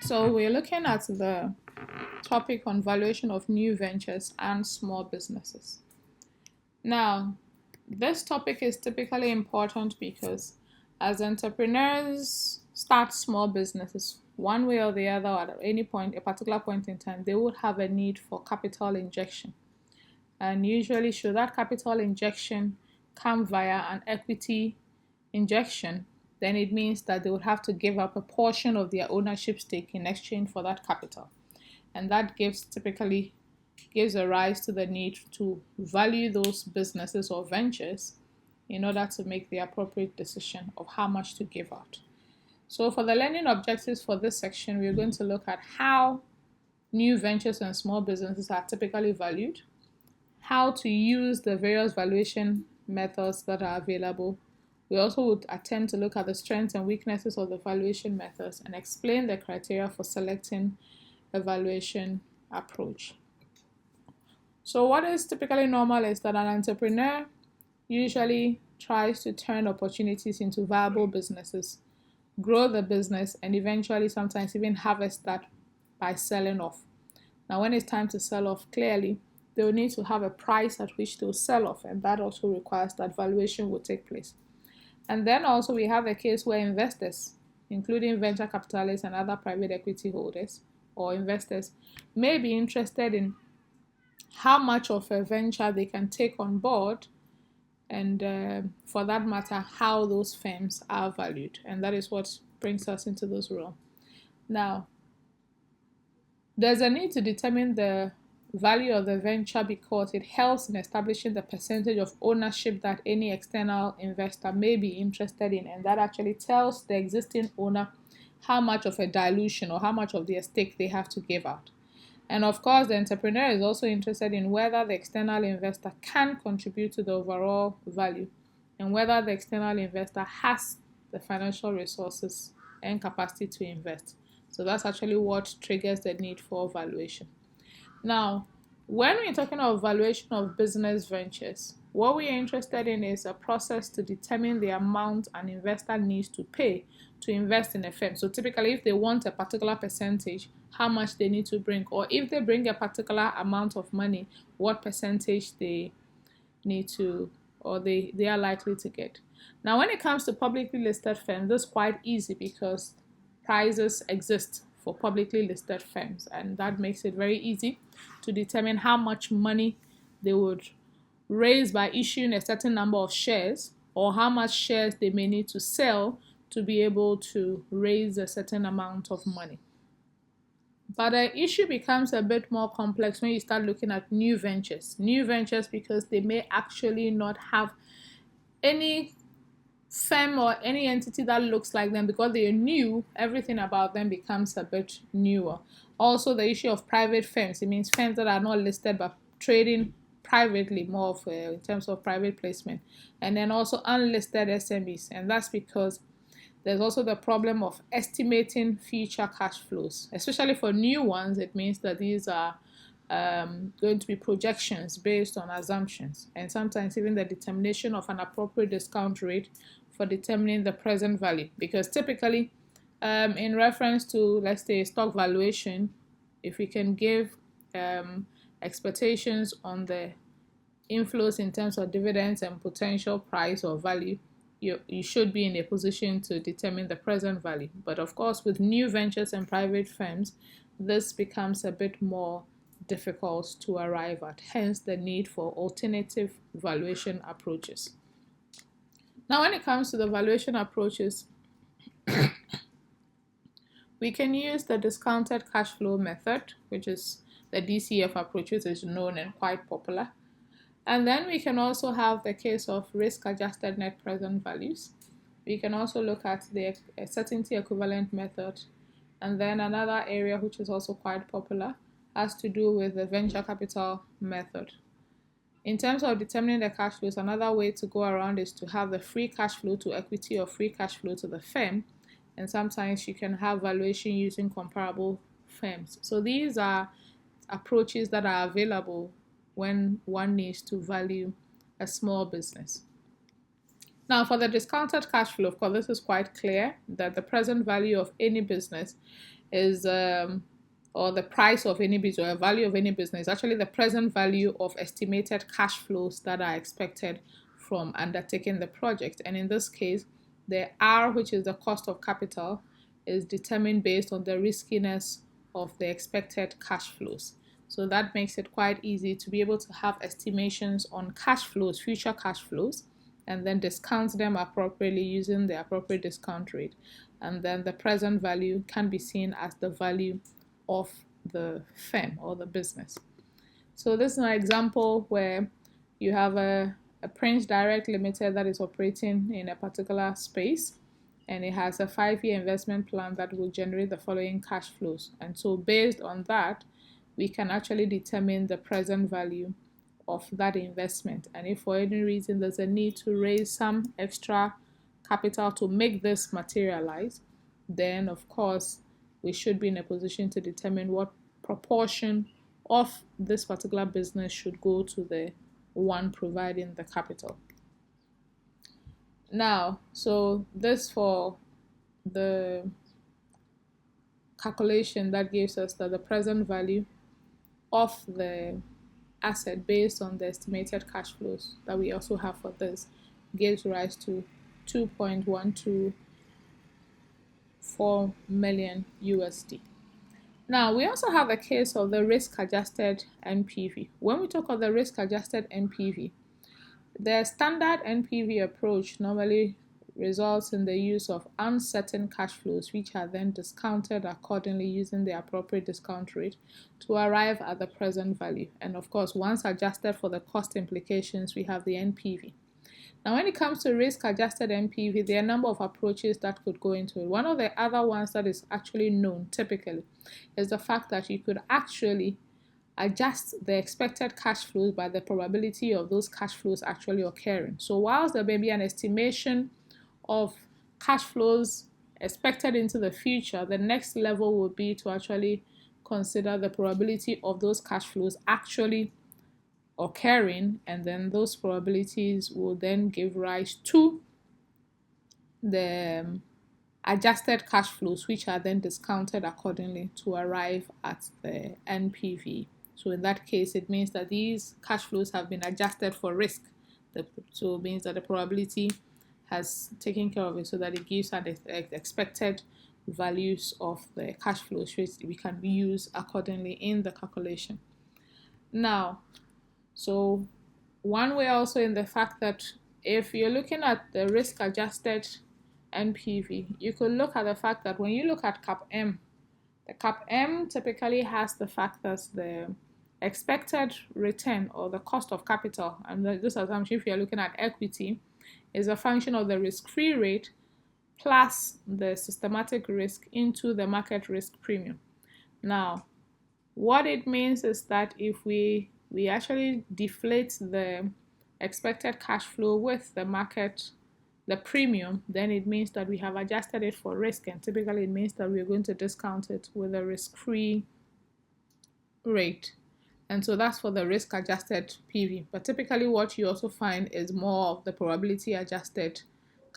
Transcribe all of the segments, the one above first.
So we're looking at the topic on valuation of new ventures and small businesses. Now, this topic is typically important because as entrepreneurs start small businesses, one way or the other, at any point, a particular point in time, they would have a need for capital injection. And usually, should that capital injection come via an equity injection, then it means that they would have to give up a portion of their ownership stake in exchange for that capital. And that typically gives a rise to the need to value those businesses or ventures in order to make the appropriate decision of how much to give out. So for the learning objectives for this section, we're going to look at how new ventures and small businesses are typically valued, how to use the various valuation methods that are available. We also would attempt to look at the strengths and weaknesses of the valuation methods and explain the criteria for selecting a valuation approach. So what is typically normal is that an entrepreneur usually tries to turn opportunities into viable businesses, grow the business, and eventually sometimes even harvest that by selling off. Now, when it's time to sell off, clearly, they will need to have a price at which they'll sell off, and that also requires that valuation will take place. And then also we have a case where investors, including venture capitalists and other private equity holders or investors, may be interested in how much of a venture they can take on board, and for that matter, how those firms are valued. And that is what brings us into this realm. Now, there's a need to determine the value of the venture because it helps in establishing the percentage of ownership that any external investor may be interested in, and that actually tells the existing owner how much of a dilution or how much of their stake they have to give out. And of course, the entrepreneur is also interested in whether the external investor can contribute to the overall value and whether the external investor has the financial resources and capacity to invest. So that's actually what triggers the need for valuation. Now, when we're talking about valuation of business ventures, what we are interested in is a process to determine the amount an investor needs to pay to invest in a firm. So typically, if they want a particular percentage, how much they need to bring, or if they bring a particular amount of money, what percentage they need to, or they are likely to get. Now, when it comes to publicly listed firms, this is quite easy because prices exist for publicly listed firms, and that makes it very easy to determine how much money they would raise by issuing a certain number of shares, or how much shares they may need to sell to be able to raise a certain amount of money. But the issue becomes a bit more complex when you start looking at new ventures. New ventures because they may actually not have any firm or any entity that looks like them because they are new. Everything about them becomes a bit newer. Also, the issue of private firms. It means firms that are not listed but trading privately, more of in terms of private placement. And then also unlisted SMEs. And that's because there's also the problem of estimating future cash flows, especially for new ones. It means that these are going to be projections based on assumptions, and sometimes even the determination of an appropriate discount rate for determining the present value. Because typically, in reference to, let's say, stock valuation, if we can give expectations on the inflows in terms of dividends and potential price or value, you should be in a position to determine the present value. But of course, with new ventures and private firms, this becomes a bit more difficult to arrive at, hence the need for alternative valuation approaches. Now, when it comes to the valuation approaches, we can use the discounted cash flow method, which is the DCF approach, which is known and quite popular. And then we can also have the case of risk-adjusted net present values. We can also look at the certainty equivalent method. And then another area which is also quite popular has to do with the venture capital method. In terms of determining the cash flows, another way to go around is to have the free cash flow to equity or free cash flow to the firm. And sometimes you can have valuation using comparable firms. So these are approaches that are available when one needs to value a small business. Now, for the discounted cash flow, of course, this is quite clear that the present value of any business is or the price of any business or value of any business, actually the present value of estimated cash flows that are expected from undertaking the project. And in this case, the R, which is the cost of capital, is determined based on the riskiness of the expected cash flows. So that makes it quite easy to be able to have estimations on cash flows, future cash flows, and then discount them appropriately using the appropriate discount rate. And then the present value can be seen as the value of the firm or the business. So this is an example where you have a Prince Direct Limited that is operating in a particular space, and it has a 5-year investment plan that will generate the following cash flows. And so based on that, we can actually determine the present value of that investment. And if for any reason there's a need to raise some extra capital to make this materialize, then of course we should be in a position to determine what proportion of this particular business should go to the one providing the capital. Now, so this for the calculation that gives us that the present value of the asset based on the estimated cash flows that we also have for this gives rise to 2.124 million USD. Now, we also have a case of the risk-adjusted NPV. When we talk of the risk-adjusted NPV, the standard NPV approach normally results in the use of uncertain cash flows, which are then discounted accordingly using the appropriate discount rate to arrive at the present value. And of course, once adjusted for the cost implications, we have the NPV. Now, when it comes to risk-adjusted NPV, there are a number of approaches that could go into it. One of the other ones that is actually known typically is the fact that you could actually adjust the expected cash flows by the probability of those cash flows actually occurring. So whilst there may be an estimation of cash flows expected into the future, the next level would be to actually consider the probability of those cash flows actually occurring, and then those probabilities will then give rise to the adjusted cash flows, which are then discounted accordingly to arrive at the NPV. So in that case, it means that these cash flows have been adjusted for risk. So it means that the probability has taken care of it so that it gives us the expected values of the cash flows, which we can use accordingly in the calculation. Now, so one way also in the fact that if you're looking at the risk-adjusted NPV, you could look at the fact that when you look at Cap M, the Cap M typically has the fact that the expected return or the cost of capital, and this assumption if you're looking at equity, is a function of the risk-free rate plus the systematic risk into the market risk premium. Now, what it means is that if we actually deflate the expected cash flow with the market, the premium, then it means that we have adjusted it for risk, and typically it means that we're going to discount it with a risk-free rate. And so that's for the risk-adjusted PV. But typically what you also find is more of the probability-adjusted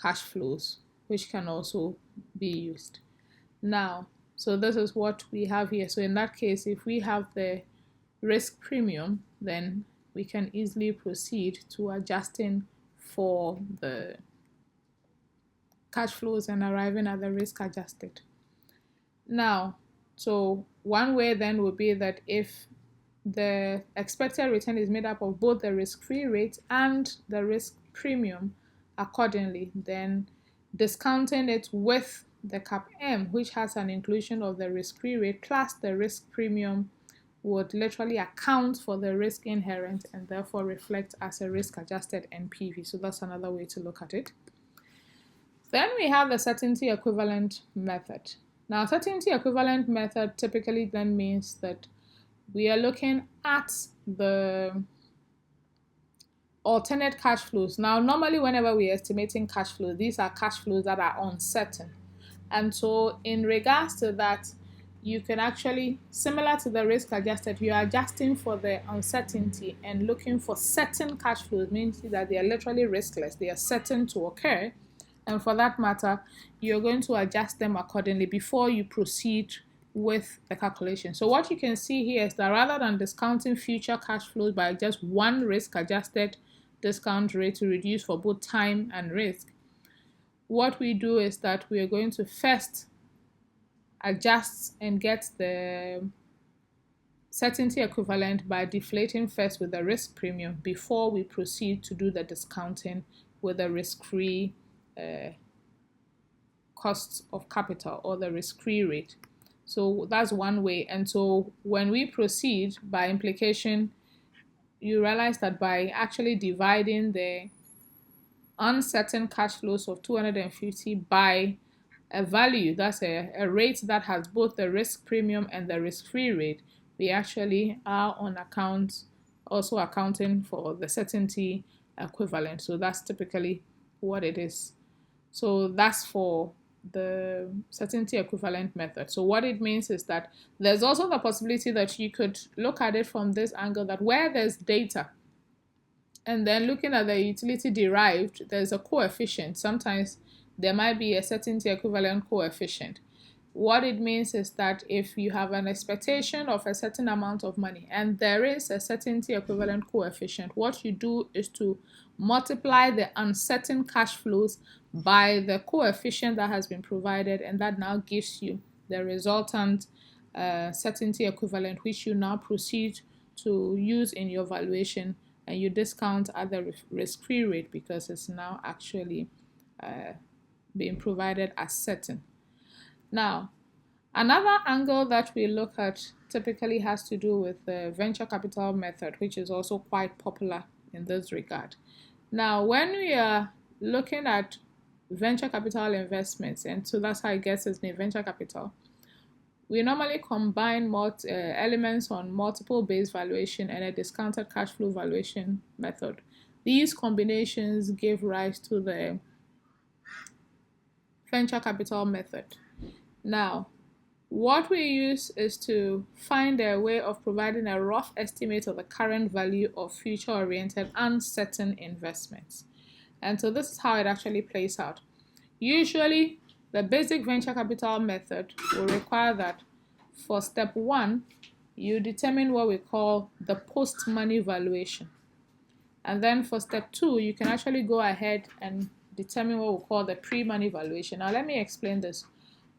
cash flows, which can also be used. Now, so this is what we have here. So in that case, if we have the risk premium, then we can easily proceed to adjusting for the cash flows and arriving at the risk adjusted. Now, so one way then would be that if the expected return is made up of both the risk-free rate and the risk premium accordingly, then discounting it with the Cap M, which has an inclusion of the risk-free rate plus the risk premium, would literally account for the risk inherent and therefore reflect as a risk-adjusted NPV. So that's another way to look at it. Then we have the certainty equivalent method. Now, certainty equivalent method typically then means that we are looking at the alternate cash flows. Now, normally whenever we are estimating cash flows, these are cash flows that are uncertain. And so in regards to that, you can actually, similar to the risk adjusted, you are adjusting for the uncertainty and looking for certain cash flows, means that they are literally riskless, they are certain to occur. And for that matter, you're going to adjust them accordingly before you proceed with the calculation. So what you can see here is that rather than discounting future cash flows by just one risk-adjusted discount rate to reduce for both time and risk, what we do is that we are going to first adjust and get the certainty equivalent by deflating first with the risk premium before we proceed to do the discounting with the risk-free cost of capital or the risk-free rate. So that's one way. And so when we proceed, by implication, you realize that by actually dividing the uncertain cash flows of 250 by a value, that's a rate that has both the risk premium and the risk-free rate, we actually are on account also accounting for the certainty equivalent. So that's typically what it is. So that's for the certainty equivalent method. So what it means is that there's also the possibility that you could look at it from this angle, that where there's data and then looking at the utility derived, there's a coefficient. Sometimes there might be a certainty equivalent coefficient. What it means is that if you have an expectation of a certain amount of money and there is a certainty equivalent coefficient, what you do is to multiply the uncertain cash flows by the coefficient that has been provided, and that now gives you the resultant certainty equivalent, which you now proceed to use in your valuation, and you discount at the risk-free rate because it's now actually being provided as certain. Now, another angle that we look at typically has to do with the venture capital method, which is also quite popular in this regard. Now, when we are looking at venture capital investments, and so that's how it gets its name, venture capital, we normally combine elements on multiple-based valuation and a discounted cash flow valuation method. These combinations give rise to the venture capital method. Now, what we use is to find a way of providing a rough estimate of the current value of future-oriented uncertain investments. And so this is how it actually plays out. Usually, the basic venture capital method will require that for step 1, you determine what we call the post-money valuation. And then for step 2, you can actually go ahead and determine what we call the pre-money valuation. Now, let me explain this.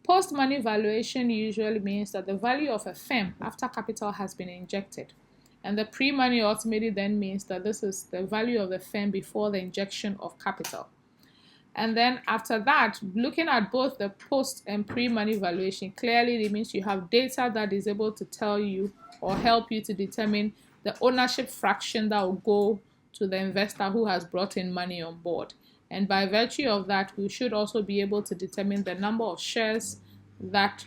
Post-money valuation usually means that the value of a firm after capital has been injected. And the pre-money ultimately then means that this is the value of the firm before the injection of capital. And then after that, looking at both the post and pre-money valuation, clearly it means you have data that is able to tell you or help you to determine the ownership fraction that will go to the investor who has brought in money on board. And by virtue of that, we should also be able to determine the number of shares that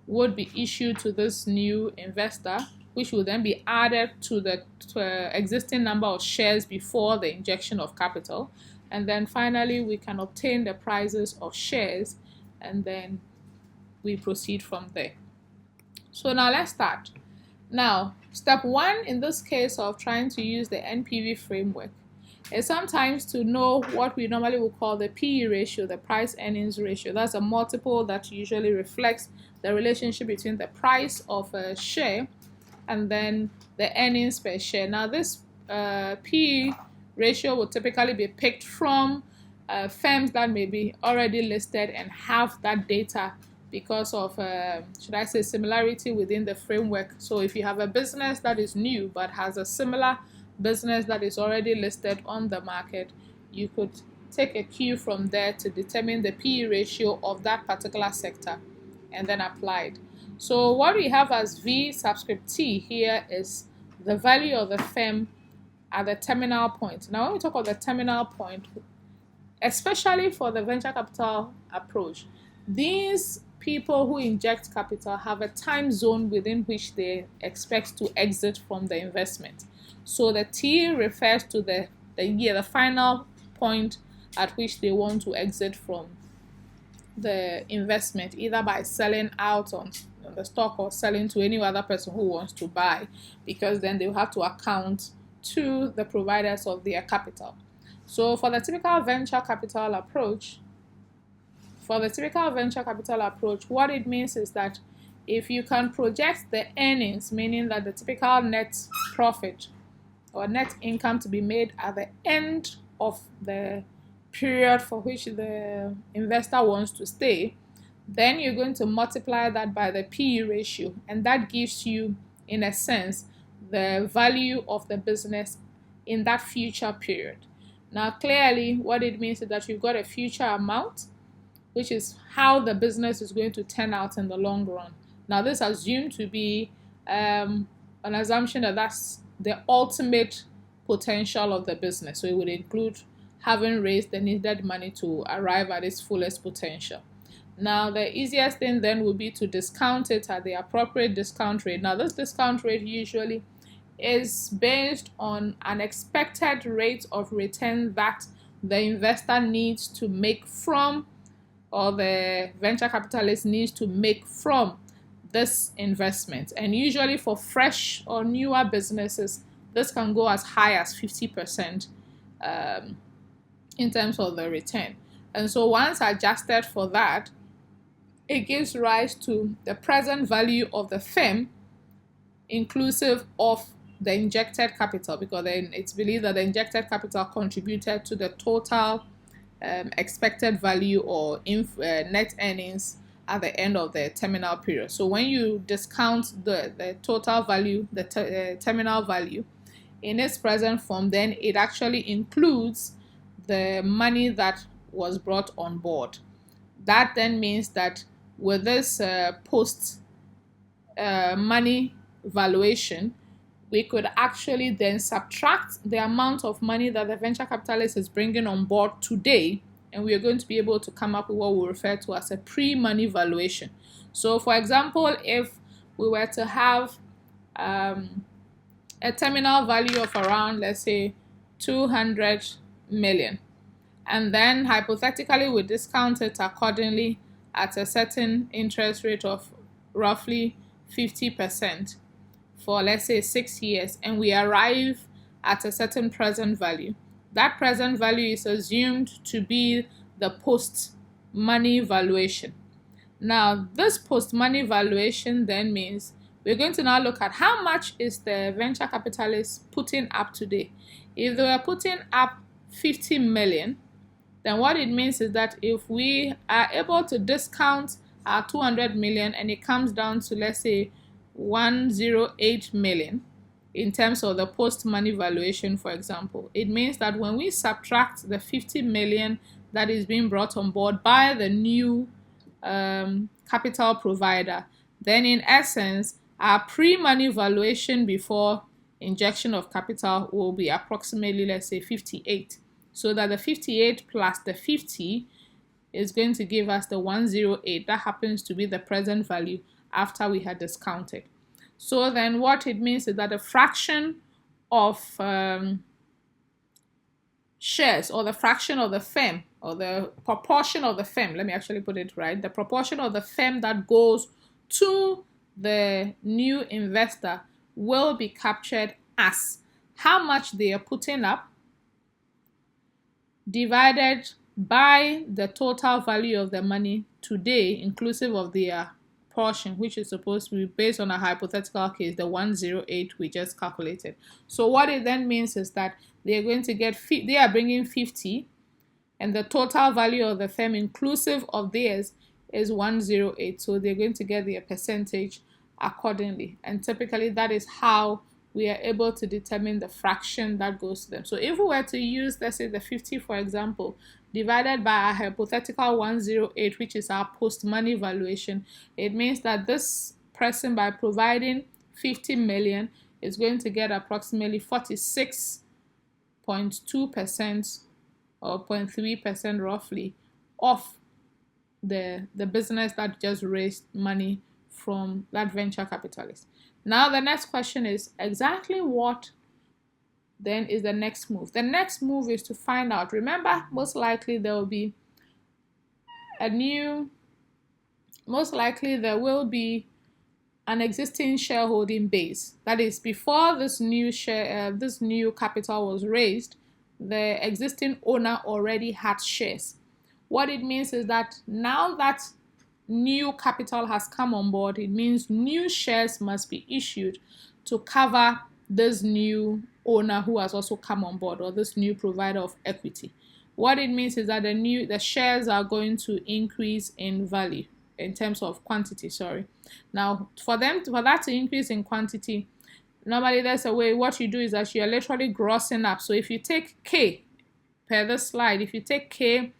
would be issued to this new investor, which will then be added to the existing number of shares before the injection of capital. And then finally, we can obtain the prices of shares, and then we proceed from there. So now let's start. Now, step 1 in this case of trying to use the NPV framework is sometimes to know what we normally would call the PE ratio, the price earnings ratio. That's a multiple that usually reflects the relationship between the price of a share and then the earnings per share. Now, this PE ratio will typically be picked from firms that may be already listed and have that data because of, should I say, similarity within the framework. So if you have a business that is new but has a similar business that is already listed on the market, you could take a cue from there to determine the PE ratio of that particular sector and then apply it. So what we have as V subscript T here is the value of the firm at the terminal point. Now, when we talk about the terminal point, especially for the venture capital approach, these people who inject capital have a time zone within which they expect to exit from the investment. So the T refers to the year, the final point at which they want to exit from the investment, either by selling out on the stock or selling to any other person who wants to buy, because then they will have to account to the providers of their capital. So for the typical venture capital approach, what it means is that if you can project the earnings, meaning that the typical net profit or net income to be made at the end of the period for which the investor wants to stay, then you're going to multiply that by the PE ratio, and that gives you, in a sense, the value of the business in that future period. Now, clearly, what it means is that you've got a future amount, which is how the business is going to turn out in the long run. Now, this is assumed to be an assumption that that's the ultimate potential of the business. So it would include having raised the needed money to arrive at its fullest potential. Now, the easiest thing then would be to discount it at the appropriate discount rate. Now, this discount rate usually is based on an expected rate of return that the investor needs to make from, or the venture capitalist needs to make from, this investment. And usually for fresh or newer businesses, this can go as high as 50% in terms of the return. And so once adjusted for that, it gives rise to the present value of the firm inclusive of the injected capital, because then it's believed that the injected capital contributed to the total expected value or net earnings at the end of the terminal period. So when you discount the total value, the terminal value in its present form, then it actually includes the money that was brought on board. That then means that with this post money valuation, we could actually then subtract the amount of money that the venture capitalist is bringing on board today, and we are going to be able to come up with what we refer to as a pre-money valuation. So, for example, if we were to have a terminal value of around, let's say, 200 million, and then hypothetically we discount it accordingly at a certain interest rate of roughly 50% for, let's say, 6 years, and we arrive at a certain present value. That present value is assumed to be the post-money valuation. Now, this post-money valuation then means we're going to now look at how much is the venture capitalist putting up today. If they were putting up 50 million, then what it means is that if we are able to discount our 200 million and it comes down to, let's say, 108 million in terms of the post-money valuation, for example, it means that when we subtract the 50 million that is being brought on board by the new capital provider, then in essence, our pre-money valuation before injection of capital will be approximately, let's say, 58. So that the 58 plus the 50 is going to give us the 108. That happens to be the present value after we had discounted. So then what it means is that the fraction of shares, or the fraction of the firm, or the proportion of the firm, let me actually put it right, the proportion of the firm that goes to the new investor will be captured as how much they are putting up divided by the total value of the money today, inclusive of their portion, which is supposed to be based on a hypothetical case, the 108 we just calculated. So what it then means is that they are going to get, they are bringing 50, and the total value of the firm inclusive of theirs is 108. So they're going to get their percentage accordingly, and typically that is how we are able to determine the fraction that goes to them. So if we were to use, let's say, the 50, for example, divided by a hypothetical 108, which is our post-money valuation, it means that this person, by providing 50 million, is going to get approximately 46.2% or 0.3% roughly of the business that just raised money from that venture capitalist. Now the next question is exactly what then is the next move. The next move is to find out, remember, most likely there will be an existing shareholding base. That is, before this new capital was raised, the existing owner already had shares. What it means is that now that new capital has come on board, it means new shares must be issued to cover this new owner who has also come on board, or this new provider of equity. What it means is that the shares are going to increase in value, in terms of quantity, sorry. Now, for that to increase in quantity, normally there's a way. What you do is that you're literally grossing up. So if you take K per this slide, if you take K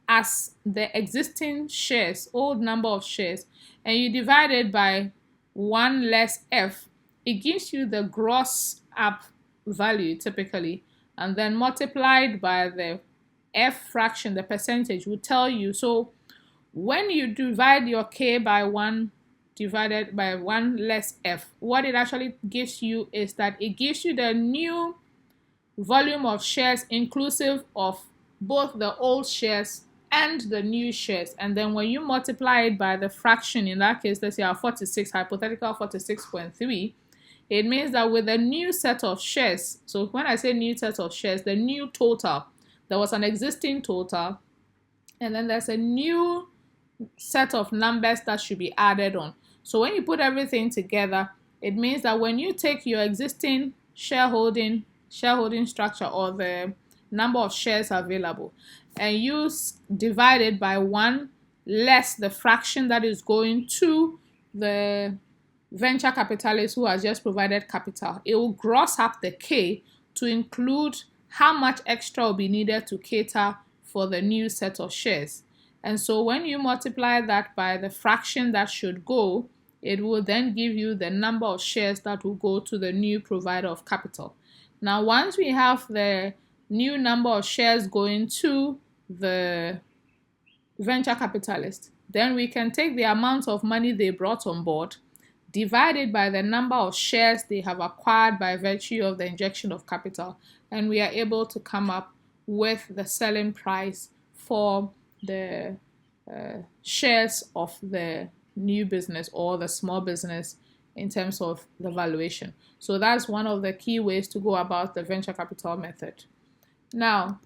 as the existing shares, old number of shares, and you divide it by 1 less F, it gives you the gross up value typically, and then multiplied by the F fraction, the percentage will tell you. So when you divide your K by 1 divided by 1 less F, what it actually gives you is that it gives you the new volume of shares inclusive of both the old shares and the new shares. And then when you multiply it by the fraction, in that case, let's say our 46, hypothetical 46.3, it means that with a new set of shares, so when I say new set of shares, the new total, there was an existing total, and then there's a new set of numbers that should be added on. So when you put everything together, it means that when you take your existing shareholding structure, or the number of shares available, and you divide it by 1 less the fraction that is going to the venture capitalist who has just provided capital, it will gross up the K to include how much extra will be needed to cater for the new set of shares. And so when you multiply that by the fraction that should go, it will then give you the number of shares that will go to the new provider of capital. Now, once we have the new number of shares going to the venture capitalist, then we can take the amount of money they brought on board, divided by the number of shares they have acquired by virtue of the injection of capital, and we are able to come up with the selling price for the shares of the new business or the small business in terms of the valuation. So that's one of the key ways to go about the venture capital method. Now,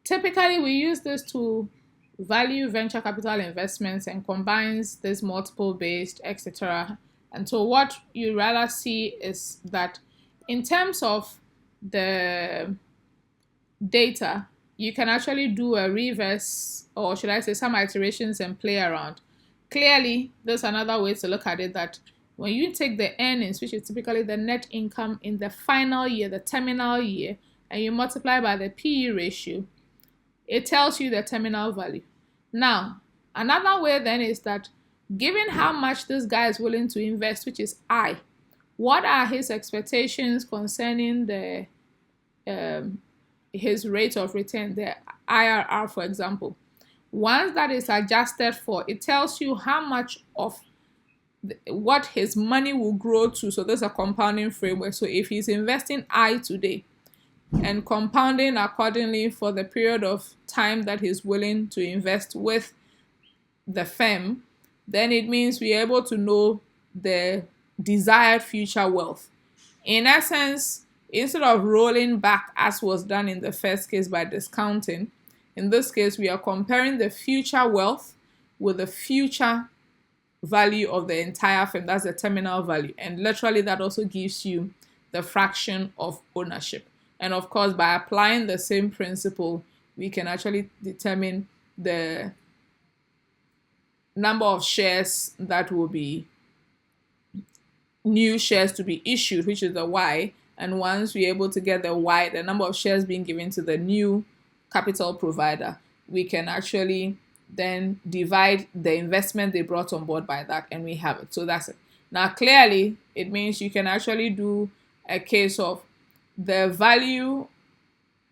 typically we use this to value venture capital investments and combines this multiple based, etc. And so what you rather see is that in terms of the data, you can actually do a reverse, or should I say some iterations, and play around. Clearly, there's another way to look at it, that when you take the earnings, which is typically the net income in the final year, the terminal year, and you multiply by the PE ratio, it tells you the terminal value. Now, another way then is that given how much this guy is willing to invest, which is I, what are his expectations concerning the his rate of return, the IRR, for example? Once that is adjusted for, it tells you how much of what his money will grow to. So there's a compounding framework. So if he's investing I today and compounding accordingly for the period of time that he's willing to invest with the firm, then it means we're able to know the desired future wealth. In essence, instead of rolling back as was done in the first case by discounting, in this case we are comparing the future wealth with the future value of the entire firm. That's the terminal value, and literally that also gives you the fraction of ownership. And of course, by applying the same principle, we can actually determine the number of shares that will be new shares to be issued, which is the Y. And once we're able to get the Y, the number of shares being given to the new capital provider, we can actually then divide the investment they brought on board by that, and we have it. So that's it. Now, clearly, it means you can actually do a case of the value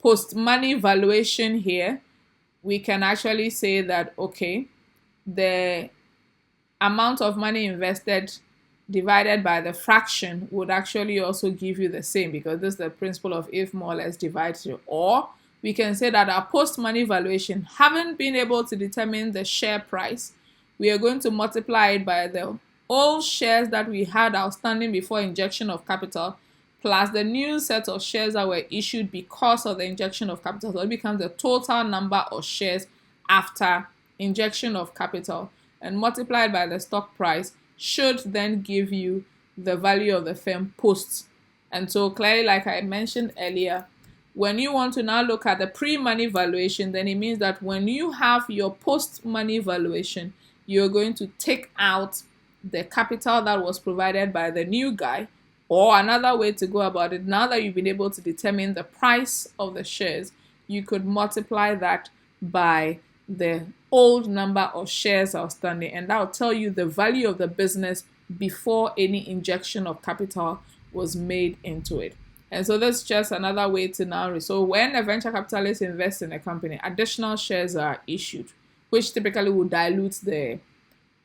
post-money valuation here. We can actually say that, okay, the amount of money invested divided by the fraction would actually also give you the same, because this is the principle of if more or less divides you. Or we can say that our post-money valuation, having been able to determine the share price, we are going to multiply it by the old shares that we had outstanding before injection of capital, plus the new set of shares that were issued because of the injection of capital. So it becomes the total number of shares after injection of capital and multiplied by the stock price should then give you the value of the firm post. And so clearly, like I mentioned earlier, when you want to now look at the pre-money valuation, then it means that when you have your post-money valuation, you're going to take out the capital that was provided by the new guy. Or another way to go about it, now that you've been able to determine the price of the shares, you could multiply that by the old number of shares outstanding, and that will tell you the value of the business before any injection of capital was made into it. And so that's just another way to now. So when a venture capitalist invests in a company, additional shares are issued, which typically will dilute the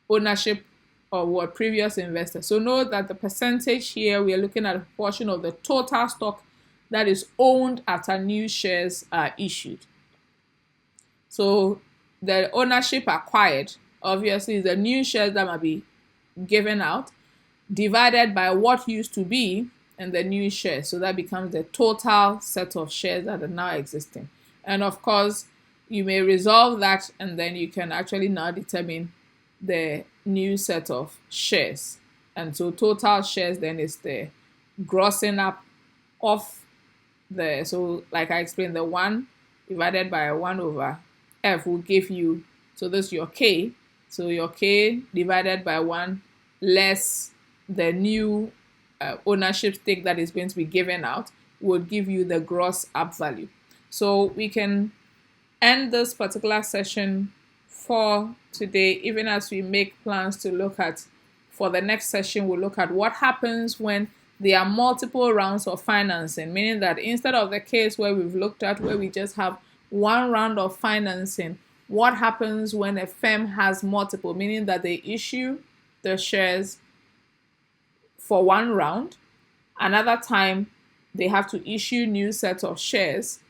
ownership of what previous investors. So note that the percentage here, we are looking at a portion of the total stock that is owned after new shares are issued. So the ownership acquired, obviously, is the new shares that might be given out, divided by what used to be and the new shares. So that becomes the total set of shares that are now existing. And of course, you may resolve that, and then you can actually now determine the new set of shares. And so total shares then is the grossing up of the, so like I explained, the 1 divided by 1 over F will give you, so this is your K. So your K divided by 1 less the new ownership stake that is going to be given out would give you the gross up value. So we can end this particular session for today, even as we make plans to look at, for the next session, we'll look at what happens when there are multiple rounds of financing, meaning that instead of the case where we've looked at where we just have one round of financing, what happens when a firm has multiple, meaning that they issue the shares for one round, another time they have to issue new sets of shares,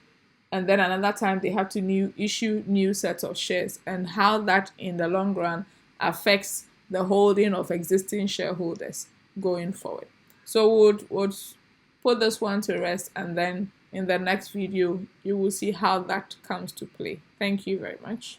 and then another time they have to issue new sets of shares, and how that in the long run affects the holding of existing shareholders going forward. So we'll put this one to rest, and then in the next video you will see how that comes to play. Thank you very much.